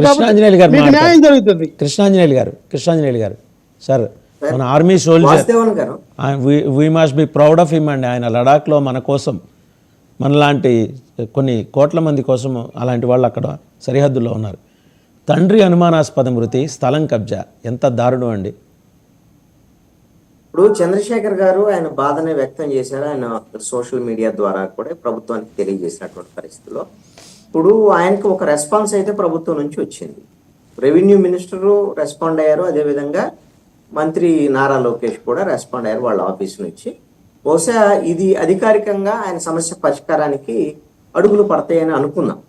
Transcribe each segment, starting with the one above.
చేశారు కాబట్టి మీకు న్యాయం జరుగుతుంది. కృష్ణాంజనేయులు గారు సార్, మన army soldier, we must be proud of him అండి. ఆయన లడాఖ్లో మన కోసం, మనలాంటి కొన్ని కోట్ల మంది కోసం అలాంటి వాళ్ళు అక్కడ సరిహద్దుల్లో ఉన్నారు. తండ్రి అనుమానాస్పద మృతి, స్థలం కబ్జా, ఎంత దారుణం అండి. ఇప్పుడు చంద్రశేఖర్ గారు ఆయన బాధనే వ్యక్తం చేశారు. ఆయన సోషల్ మీడియా ద్వారా కూడా ప్రభుత్వానికి తెలియజేసినటువంటి పరిస్థితిలో ఇప్పుడు ఆయనకు ఒక రెస్పాన్స్ అయితే ప్రభుత్వం నుంచి వచ్చింది. రెవెన్యూ మినిస్టరు రెస్పాండ్ అయ్యారు, అదేవిధంగా మంత్రి నారా లోకేష్ కూడా రెస్పాండ్ అయ్యారు వాళ్ళ ఆఫీస్ నుంచి. బహుశా ఇది అధికారికంగా ఆయన సమస్య పరిష్కారానికి అడుగులు పడతాయని అనుకున్నాం.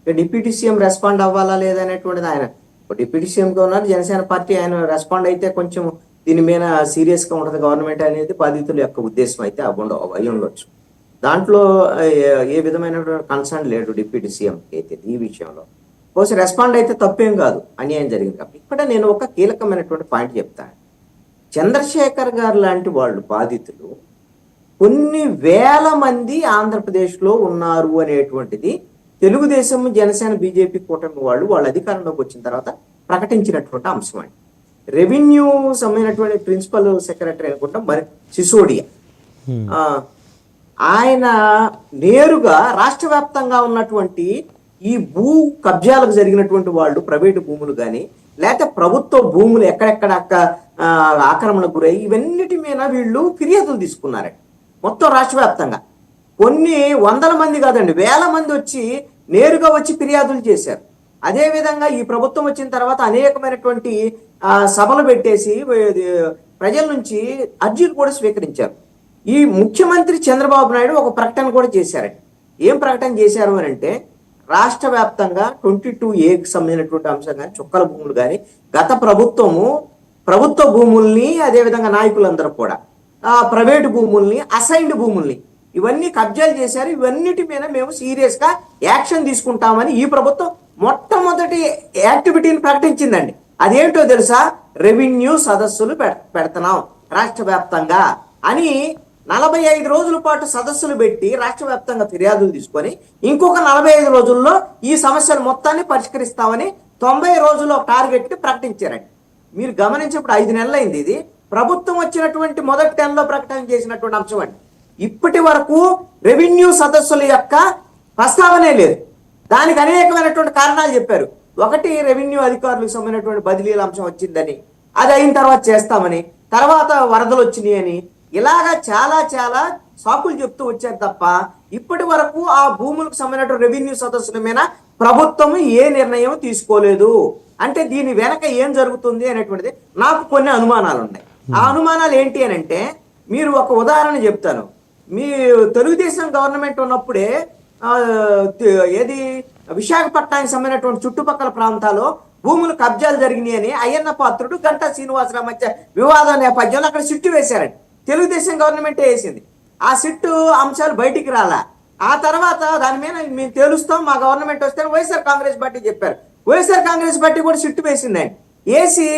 డిప్యూటీ సీఎం రెస్పాండ్ అవ్వాలా లేదనేటువంటిది ఆయన డిప్యూటీ సీఎంగా ఉన్నారు, జనసేన పార్టీ, ఆయన రెస్పాండ్ అయితే కొంచెం దీని మీద సీరియస్గా ఉంటుంది గవర్నమెంట్ అనేది బాధితుల యొక్క ఉద్దేశం అయితే అయి ఉండొచ్చు. దాంట్లో ఏ విధమైన కన్సర్న్ లేడు డిప్యూటీ సీఎంకి అయితే ఈ విషయంలో. బహుశా రెస్పాండ్ అయితే తప్పేం కాదు, అన్యాయం జరిగింది కాబట్టి. ఇక్కడ నేను ఒక కీలకమైనటువంటి పాయింట్ చెప్తాను. చంద్రశేఖర్ గారు లాంటి వాళ్ళు బాధితులు కొన్ని వేల మంది ఆంధ్రప్రదేశ్లో ఉన్నారు అనేటువంటిది తెలుగుదేశం, జనసేన, బీజేపీ కూటమి వాళ్ళు అధికారంలోకి వచ్చిన తర్వాత ప్రకటించినటువంటి అంశం అండి. రెవెన్యూ సంబంధించినటువంటి ప్రిన్సిపల్ సెక్రటరీ అనుకుంటా మరి సిసోడియా, ఆయన నేరుగా రాష్ట్ర వ్యాప్తంగా ఉన్నటువంటి ఈ భూ కబ్జాలకు జరిగినటువంటి వాళ్ళు ప్రైవేటు భూములు కానీ లేకపోతే ప్రభుత్వ భూములు ఎక్కడెక్కడ ఆక్రమణకు గురై ఇవన్నిటి మీద వీళ్ళు ఫిర్యాదులు తీసుకున్నారండి. మొత్తం రాష్ట్ర వ్యాప్తంగా కొన్ని వందల మంది కాదండి, వేల మంది వచ్చి నేరుగా వచ్చి ఫిర్యాదులు చేశారు. అదేవిధంగా ఈ ప్రభుత్వం వచ్చిన తర్వాత అనేకమైనటువంటి సభలు పెట్టేసి ప్రజల నుంచి అర్జీలు కూడా స్వీకరించారు. ఈ ముఖ్యమంత్రి చంద్రబాబు నాయుడు ఒక ప్రకటన కూడా చేశారండి. ఏం ప్రకటన చేశారు అని అంటే, రాష్ట్ర వ్యాప్తంగా 22A సంబంధించినటువంటి అంశం కానీ చుక్కల భూములు కానీ గత ప్రభుత్వ భూముల్ని, అదేవిధంగా నాయకులందరూ కూడా ప్రైవేటు భూముల్ని, అసైన్డ్ భూముల్ని ఇవన్నీ కబ్జాలు చేశారు. ఇవన్నిటి మీద మేము సీరియస్ గా యాక్షన్ తీసుకుంటామని ఈ ప్రభుత్వం మొట్టమొదటి యాక్టివిటీని ప్రకటించిందండి. అదేంటో తెలుసా? రెవెన్యూ సదస్సులు పెడుతున్నాం రాష్ట్ర వ్యాప్తంగా అని 45 రోజుల పాటు సదస్సులు పెట్టి రాష్ట్ర వ్యాప్తంగా ఫిర్యాదులు తీసుకొని ఇంకొక 45 రోజుల్లో ఈ సమస్యలు మొత్తాన్ని పరిష్కరిస్తామని 90 రోజుల్లో టార్గెట్ ని ప్రకటించారండి. మీరు గమనించినప్పుడు 5 నెలలు అయింది. ఇది ప్రభుత్వం వచ్చినటువంటి మొదటి 10లో ప్రకటన చేసినటువంటి అంశం అండి. ఇప్పటి వరకు రెవెన్యూ సదస్సుల యొక్క ప్రస్తావనే లేదు. దానికి అనేకమైనటువంటి కారణాలు చెప్పారు. ఒకటి, రెవెన్యూ అధికారులకు సంబంధించినటువంటి బదిలీల అంశం వచ్చిందని, అది అయిన తర్వాత చేస్తామని, తర్వాత వరదలు వచ్చినాయి అని, ఇలాగా చాలా సాకులు చెప్తూ వచ్చారు తప్ప ఇప్పటి వరకు ఆ భూములకు సంబంధించిన రెవెన్యూ సదస్సుల మీద ప్రభుత్వం ఏ నిర్ణయం తీసుకోలేదు. అంటే దీని వెనక ఏం జరుగుతుంది అనేటువంటిది నాకు కొన్ని అనుమానాలు ఉన్నాయి. ఆ అనుమానాలు ఏంటి అని అంటే, మీరు ఒక ఉదాహరణ చెప్తాను. మీ తెలుగుదేశం గవర్నమెంట్ ఉన్నప్పుడే ఏది విశాఖపట్నానికి సంబంధించినటువంటి చుట్టుపక్కల ప్రాంతాల్లో భూములు కబ్జాలు జరిగినాయి అని అయ్యన్న పాత్రుడు, గంటా శ్రీనివాసరావు మధ్య వివాదం నేపథ్యంలో అక్కడ సిట్టు వేశారండి. తెలుగుదేశం గవర్నమెంటే వేసింది. ఆ సిట్టు అంశాలు బయటికి రాలా. ఆ తర్వాత దాని మీద మేము తేలుస్తాం, మా గవర్నమెంట్ వస్తే వైఎస్ఆర్ కాంగ్రెస్ పార్టీ చెప్పారు. వైఎస్ఆర్ కాంగ్రెస్ పార్టీ కూడా సిట్టు వేసిందండి. వేసి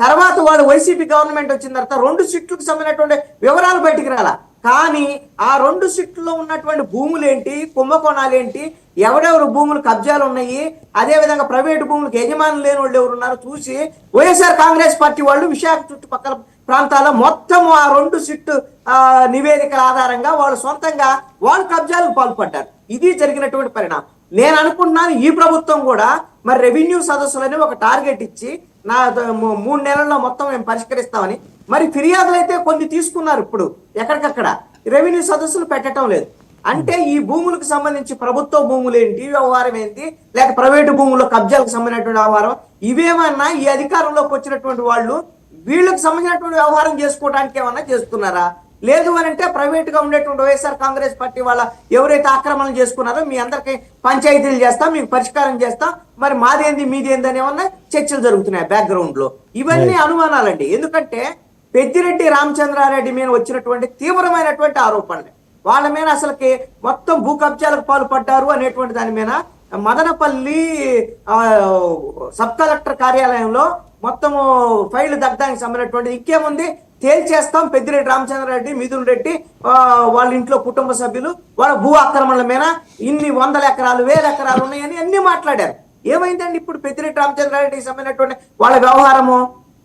తర్వాత వాళ్ళు వైసీపీ గవర్నమెంట్ వచ్చిన తర్వాత 2 సిట్లకు సంబంధించినటువంటి వివరాలు బయటికి రాలా. కానీ ఆ 2 సిట్లలో ఉన్నటువంటి భూములు ఏంటి, కుంభకోణాలు ఏంటి, ఎవరెవరు భూములు కబ్జాలు ఉన్నాయి, అదేవిధంగా ప్రైవేటు భూములకు యజమానులు లేని వాళ్ళు ఎవరు ఉన్నారో చూసి వైఎస్ఆర్ కాంగ్రెస్ పార్టీ వాళ్ళు విశాఖ చుట్టుపక్కల ప్రాంతాల్లో మొత్తం ఆ 2 సిట్టు నివేదికల ఆధారంగా వాళ్ళు సొంతంగా వాళ్ళు కబ్జాలకు పాల్పడ్డారు. ఇది జరిగినటువంటి పరిణామం. నేను అనుకుంటున్నాను ఈ ప్రభుత్వం కూడా మరి రెవెన్యూ సదస్సులని ఒక టార్గెట్ ఇచ్చి 3 నెలల్లో మొత్తం మేము పరిష్కరిస్తామని, మరి ఫిర్యాదులు అయితే కొన్ని తీసుకున్నారు. ఇప్పుడు ఎక్కడికక్కడ రెవెన్యూ సదస్సులు పెట్టడం లేదు. అంటే ఈ భూములకు సంబంధించి ప్రభుత్వ భూములు ఏంటి వ్యవహారం ఏంటి, లేక ప్రైవేటు భూముల కబ్జాలకు సంబంధించినటువంటి వ్యవహారం, ఇవేమన్నా ఈ అధికారంలోకి వచ్చినటువంటి వాళ్ళు వీళ్ళకి సంబంధించినటువంటి వ్యవహారం చేసుకోవడానికి ఏమన్నా చేస్తున్నారా? లేదు అని అంటే ప్రైవేట్ గా ఉండేటువంటి వైఎస్ఆర్ కాంగ్రెస్ పార్టీ వాళ్ళ ఎవరైతే ఆక్రమణలు చేసుకున్నారో మీ అందరికి పంచాయతీలు చేస్తాం, మీకు పరిష్కారం చేస్తాం, మరి మాదేంది మీదేంది అని ఏమన్నా చర్చలు జరుగుతున్నాయి బ్యాక్గ్రౌండ్ లో. ఇవన్నీ అనుమానాలండి. ఎందుకంటే పెద్దిరెడ్డి రామచంద్రారెడ్డి మీద వచ్చినటువంటి తీవ్రమైనటువంటి ఆరోపణలు, వాళ్ళ మీద అసలుకి మొత్తం భూ కబ్జాలకు పాల్పడ్డారు అనేటువంటి దాని మీద మదనపల్లి సబ్ కలెక్టర్ కార్యాలయంలో మొత్తము ఫైళ్లు దగ్ధానికి సంబంధించినటువంటి ఇంకేముంది తేల్చేస్తాం. పెద్దిరెడ్డి రామచంద్రారెడ్డి, మిథున్ రెడ్డి వాళ్ళ ఇంట్లో కుటుంబ సభ్యులు వాళ్ళ భూ ఆక్రమణల మీద ఇన్ని 100 ఎకరాలు 1000 ఎకరాలు ఉన్నాయని అన్ని మాట్లాడారు. ఏమైందండి ఇప్పుడు పెద్దిరెడ్డి రామచంద్రారెడ్డికి సంబంధించినటువంటి వాళ్ళ వ్యవహారము?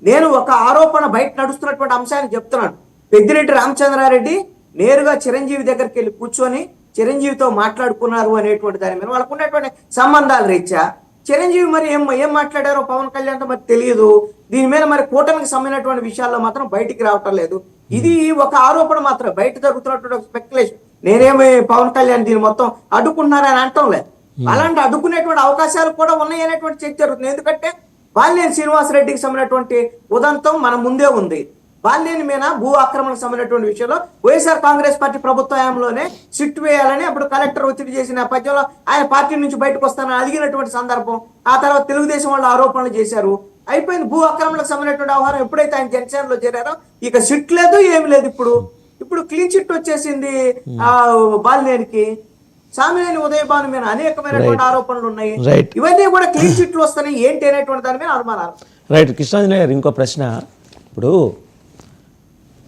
నేను ఒక ఆరోపణ బయట నడుస్తున్నటువంటి అంశాన్ని చెప్తున్నాను. పెద్దిరెడ్డి రామచంద్రారెడ్డి నేరుగా చిరంజీవి దగ్గరికి వెళ్ళి కూర్చొని చిరంజీవితో మాట్లాడుకున్నారు అనేటువంటి దాని మీద వాళ్ళకు ఉన్నటువంటి సంబంధాల రీత్యా చిరంజీవి మరి ఏం మాట్లాడారో పవన్ కళ్యాణ్తో మరి తెలియదు. దీని మీద మరి కూటమికి సంబంధించినటువంటి విషయాల్లో మాత్రం బయటికి రావటం లేదు. ఇది ఒక ఆరోపణ మాత్రం, బయట జరుగుతున్నటువంటి ఒక స్పెక్యులేషన్. నేనేమి పవన్ కళ్యాణ్ దీన్ని మొత్తం అడ్డుకుంటున్నారని అనటం లేదు. అలాంటి అడ్డుకునేటువంటి అవకాశాలు కూడా ఉన్నాయి అనేటువంటి చర్చ జరుగుతుంది. ఎందుకంటే బాలినేని శ్రీనివాసరెడ్డికి సంబంధించినటువంటి ఉదంతం మన ముందే ఉంది. బాలినేని మీద భూ ఆక్రమణకు సంబంధించినటువంటి విషయంలో వైఎస్ఆర్ కాంగ్రెస్ పార్టీ ప్రభుత్వ హయాంలోనే సిట్ వేయాలని అప్పుడు కలెక్టర్ ఒత్తిడి చేసిన నేపథ్యంలో ఆయన పార్టీ నుంచి బయటకు వస్తానని అడిగినటువంటి సందర్భం. ఆ తర్వాత తెలుగుదేశం వాళ్ళు ఆరోపణలు చేశారు. అయిపోయింది. భూ ఆక్రమణకు సంబంధించినటువంటి వ్యవహారం ఎప్పుడైతే ఆయన జనసేనలో చేరారో ఇక సిట్ లేదు, ఏమి లేదు. ఇప్పుడు క్లీన్ చిట్ వచ్చేసింది ఆ బాలినేనికి. సామినేని ఉదయభాను మీద అనేకమైనటువంటి ఆరోపణలు ఉన్నాయి. ఇవన్నీ కూడా క్లీన్ చిట్లు వస్తాయి ఏంటి అనేటువంటి దాని మీద అనుమానాలు. రైట్. కృష్ణాంజనేయ గారు ఇంకో ప్రశ్న. ఇప్పుడు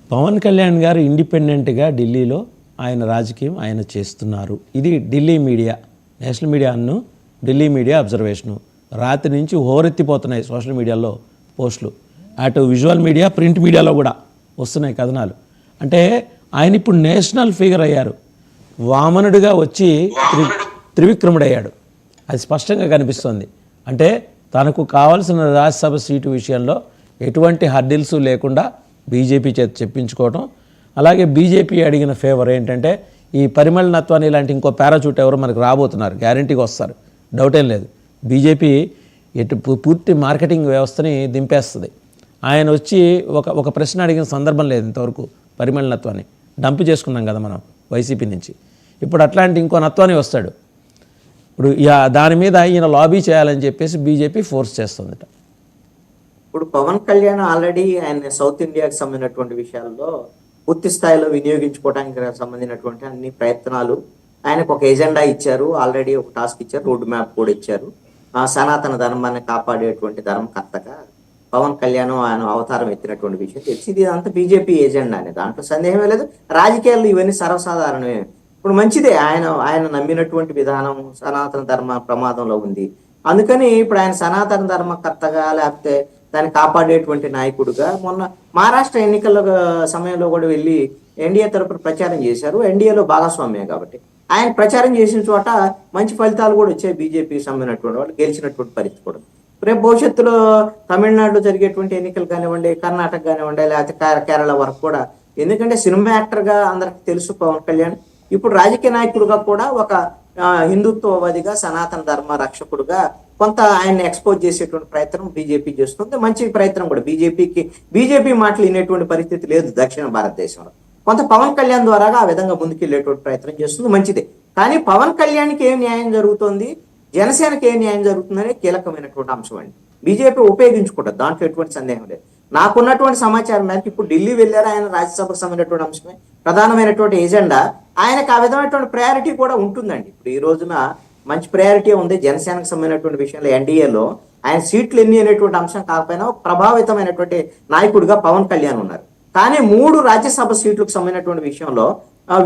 పవన్ కళ్యాణ్ గారు ఇండిపెండెంట్గా ఢిల్లీలో ఆయన రాజకీయం ఆయన చేస్తున్నారు. ఇది ఢిల్లీ మీడియా, నేషనల్ మీడియా అన్ను ఢిల్లీ మీడియా అబ్జర్వేషను. రాత్రి నుంచి హోరెత్తిపోతున్నాయి సోషల్ మీడియాలో పోస్టులు, అటు విజువల్ మీడియా ప్రింట్ మీడియాలో కూడా వస్తున్నాయి కథనాలు. అంటే ఆయన ఇప్పుడు నేషనల్ ఫిగర్ అయ్యారు. వామనుడిగా వచ్చి త్రివిక్రముడయ్యాడు. అది స్పష్టంగా కనిపిస్తుంది. అంటే తనకు కావాల్సిన రాజ్యసభ సీటు విషయంలో ఎటువంటి హర్డిల్స్ లేకుండా బీజేపీ చేత చెప్పించుకోవటం. అలాగే బీజేపీ అడిగిన ఫేవర్ ఏంటంటే ఈ పరిమళ నత్వాన్ని ఇలాంటి ఇంకో పారాచూట్ ఎవరు మనకు రాబోతున్నారు, గ్యారంటీగా వస్తారు, డౌట్ ఏం లేదు. బీజేపీ పూర్తి మార్కెటింగ్ వ్యవస్థని దింపేస్తుంది. ఆయన వచ్చి ఒక ప్రశ్న అడిగిన సందర్భం లేదు ఇంతవరకు. పరిమళ నత్వాన్ని డంప్ చేసుకున్నాం కదా మనం వైసీపీ నుంచి. ఇప్పుడు అట్లాంటి ఇంకో నత్వాన్ని వస్తాడు. ఇప్పుడు దాని మీద ఈయన లాబీ చేయాలని చెప్పేసి బీజేపీ ఫోర్స్ చేస్తుందట. ఇప్పుడు పవన్ కళ్యాణ్ ఆల్రెడీ ఆయన సౌత్ ఇండియాకి సంబంధించినటువంటి విషయాల్లో పూర్తి స్థాయిలో వినియోగించుకోవడానికి సంబంధించినటువంటి అన్ని ప్రయత్నాలు, ఆయనకు ఒక ఎజెండా ఇచ్చారు, ఆల్రెడీ ఒక టాస్క్ ఇచ్చారు, రోడ్ మ్యాప్ కూడా ఇచ్చారు. సనాతన ధర్మాన్ని కాపాడేటువంటి ధర్మకర్తగా పవన్ కళ్యాణ్ ఆయన అవతారం ఎత్తినటువంటి విషయం తెలిసి ఇది అంతా బీజేపీ ఎజెండా అని దాంట్లో సందేహమే లేదు. రాజకీయాల్లో ఇవన్నీ సర్వసాధారణమే. ఇప్పుడు మంచిదే, ఆయన నమ్మినటువంటి విధానం సనాతన ధర్మ ప్రమాదంలో ఉంది. అందుకని ఇప్పుడు ఆయన సనాతన ధర్మకర్తగా లేకపోతే దాన్ని కాపాడేటువంటి నాయకుడుగా మొన్న మహారాష్ట్ర ఎన్నికల సమయంలో కూడా వెళ్ళి ఎన్డీఏ తరపున ప్రచారం చేశారు. ఎన్డీఏలో భాగస్వామ్యం కాబట్టి ఆయన ప్రచారం చేసిన చోట మంచి ఫలితాలు కూడా వచ్చాయి. బీజేపీకి సంబంధించినటువంటి వాళ్ళు గెలిచినటువంటి పరిస్థితి కూడా. రేపు భవిష్యత్తులో తమిళనాడులో జరిగేటువంటి ఎన్నికలు కానివ్వండి, కర్ణాటక కానివ్వండి, లేకపోతే కేరళ వరకు కూడా, ఎందుకంటే సినిమా యాక్టర్గా అందరికి తెలుసు పవన్ కళ్యాణ్. ఇప్పుడు రాజకీయ నాయకుడుగా కూడా ఒక హిందుత్వవాదిగా సనాతన ధర్మ రక్షకుడుగా కొంత ఆయన్ని ఎక్స్పోజ్ చేసేటువంటి ప్రయత్నం బీజేపీ చేస్తుంది. మంచి ప్రయత్నం కూడా. బీజేపీ మాటలు వినేటువంటి పరిస్థితి లేదు దక్షిణ భారతదేశంలో. కొంత పవన్ కళ్యాణ్ ద్వారాగా ఆ విధంగా ముందుకెళ్లేటువంటి ప్రయత్నం చేస్తుంది, మంచిదే. కానీ పవన్ కళ్యాణ్కి ఏం న్యాయం జరుగుతుంది, జనసేనకి ఏం న్యాయం జరుగుతుందనే కీలకమైనటువంటి అంశం అండి. బీజేపీ ఉపయోగించుకుంటుంది, దాంట్లో ఎటువంటి సందేహం లేదు. నాకున్నటువంటి సమాచారం మేరకు ఇప్పుడు ఢిల్లీ వెళ్ళారు ఆయన, రాజ్యసభకు సంబంధించినటువంటి అంశమే ప్రధానమైనటువంటి ఎజెండా. ఆయనకు ఆ విధమైనటువంటి ప్రయారిటీ కూడా ఉంటుందండి. ఇప్పుడు ఈ రోజున మంచి ప్రయారిటీ ఉంది జనసేనకు సంబంధించినటువంటి విషయంలో. ఎన్డీఏలో ఆయన సీట్లు ఎన్ని అనేటువంటి అంశం కాకపోయినా ఒక ప్రభావితమైనటువంటి నాయకుడిగా పవన్ కళ్యాణ్ ఉన్నారు. కానీ 3 రాజ్యసభ సీట్లకు సంబంధించినటువంటి విషయంలో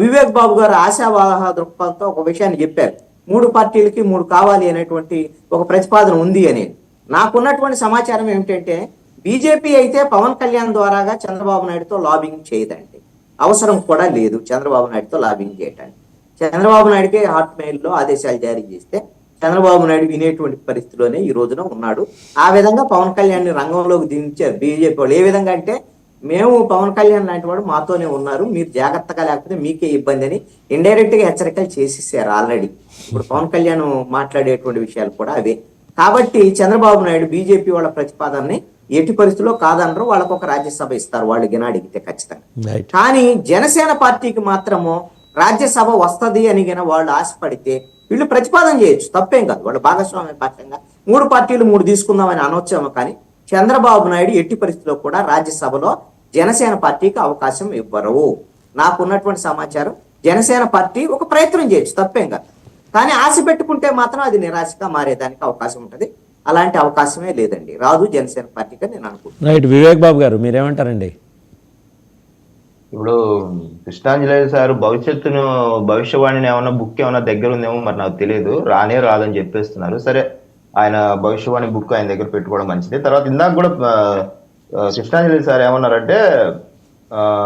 వివేక్ బాబు గారు ఆశావాహ దృక్పథంతో ఒక విషయాన్ని చెప్పారు. 3 పార్టీలకి 3 కావాలి అనేటువంటి ఒక ప్రతిపాదన ఉంది అని. నాకున్నటువంటి సమాచారం ఏమిటంటే బీజేపీ అయితే పవన్ కళ్యాణ్ ద్వారాగా చంద్రబాబు నాయుడుతో లాబింగ్ చేయదండి, అవసరం కూడా లేదు చంద్రబాబు నాయుడుతో లాబింగ్ చేయడానికి. చంద్రబాబు నాయుడికి హాట్ మెయిల్లో ఆదేశాలు జారీ చేస్తే చంద్రబాబు నాయుడు వినేటువంటి పరిస్థితిలోనే ఈ రోజున ఉన్నాడు. ఆ విధంగా పవన్ కళ్యాణ్ రంగంలోకి దించారు బీజేపీ వాళ్ళు. ఏ విధంగా అంటే మేము పవన్ కళ్యాణ్ లాంటి వాడు మాతోనే ఉన్నారు, మీరు జాగ్రత్తగా లేకపోతే మీకే ఇబ్బంది అని ఇండైరెక్ట్ గా హెచ్చరికలు చేసేసారు ఆల్రెడీ. ఇప్పుడు పవన్ కళ్యాణ్ మాట్లాడేటువంటి విషయాలు కూడా అవే. కాబట్టి చంద్రబాబు నాయుడు బీజేపీ వాళ్ళ ప్రతిపాదనని ఎట్టి పరిస్థితుల్లో కాదనరు, వాళ్ళకు ఒక రాజ్యసభ ఇస్తారు వాళ్ళు గిన అడిగితే ఖచ్చితంగా. కానీ జనసేన పార్టీకి మాత్రము రాజ్యసభ వస్తుంది అని గిన వాళ్ళు ఆశపడితే వీళ్ళు ప్రతిపాదన చేయొచ్చు, తప్పేం కాదు. వాళ్ళు భాగస్వామ్య పక్షంగా 3 పార్టీలు 3 తీసుకుందామని అనొచ్చాము. కానీ చంద్రబాబు నాయుడు ఎట్టి పరిస్థితుల్లో కూడా రాజ్యసభలో జనసేన పార్టీకి అవకాశం ఇవ్వరు. నాకున్నటువంటి సమాచారం జనసేన పార్టీ ఒక ప్రయత్నం చేయొచ్చు, తప్పేం కాదు. కానీ ఆశ పెట్టుకుంటే మాత్రం అది నిరాశగా మారేదానికి అవకాశం ఉంటుంది. అలాంటి అవకాశమే లేదండి, రాదు జనసేన పార్టీగా నేను అనుకుంటున్నాను. రైట్. వివేక్ బాబు గారు మీరేమంటారండి? ఇప్పుడు కృష్ణాంజలి సార్ భవిష్యవాణిని ఏమన్నా బుక్ ఏమన్నా దగ్గర ఉందేమో మరి నాకు తెలియదు, రానే రాదని చెప్పేస్తున్నారు. సరే ఆయన భవిష్యవాణి బుక్ ఆయన దగ్గర పెట్టుకోవడం మంచిది. తర్వాత ఇందాక కూడా కృష్ణాంజలి సార్ ఏమన్నారంటే